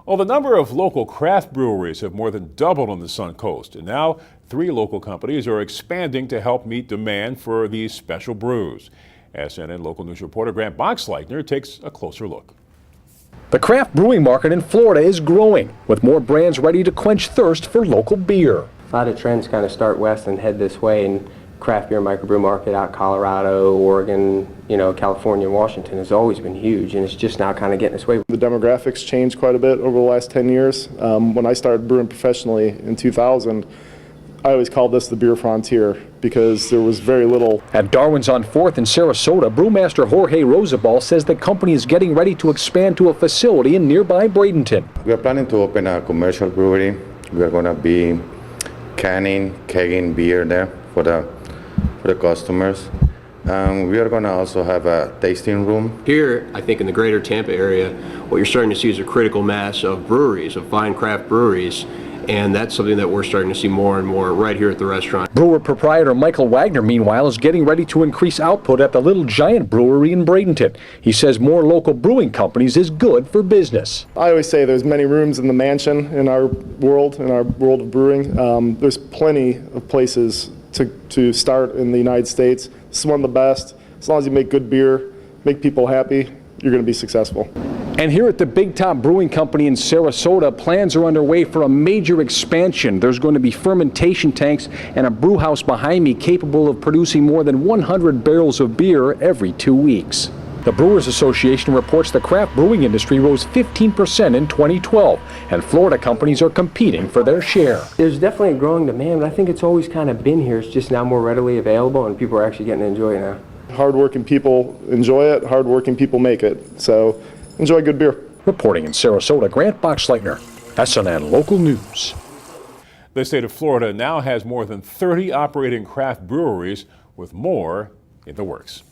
Well, the number of local craft breweries have more than doubled on the Suncoast, and now 3 local companies are expanding to help meet demand for these special brews. SNN local news reporter Grant Boxleitner takes a closer look. The craft brewing market in Florida is growing, with more brands ready to quench thirst for local beer. A lot of trends kind of start west and head this way, and craft beer microbrew market out Colorado, Oregon, California, and Washington has always been huge, and it's just now kind of getting its way. The demographics changed quite a bit over the last 10 years. When I started brewing professionally in 2000, I always called this the beer frontier because there was very little. At Darwin's on 4th in Sarasota, brewmaster Jorge Rosabal says the company is getting ready to expand to a facility in nearby Bradenton. We are planning to open a commercial brewery. We are going to be canning, kegging beer there for the customers. We are going to also have a tasting room. Here, I think in the greater Tampa area, what you're starting to see is a critical mass of breweries, of fine craft breweries, and that's something that we're starting to see more and more right here at the restaurant. Brewer proprietor Michael Wagner, meanwhile, is getting ready to increase output at the Little Giant Brewery in Bradenton. He says more local brewing companies is good for business. I always say there's many rooms in the mansion in our world of brewing. There's plenty of places to start in the United States. This is one of the best. As long as you make good beer, make people happy, you're going to be successful. And here at the Big Top Brewing Company in Sarasota, plans are underway for a major expansion. There's going to be fermentation tanks and a brew house behind me capable of producing more than 100 barrels of beer every 2 weeks. The Brewers Association reports the craft brewing industry rose 15% in 2012, and Florida companies are competing for their share. There's definitely a growing demand, but I think it's always kind of been here. It's just now more readily available, and people are actually getting to enjoy it now. Hardworking people enjoy it, hardworking people make it. So enjoy good beer. Reporting in Sarasota, Grant Boxleitner, SNN Local News. The state of Florida now has more than 30 operating craft breweries, with more in the works.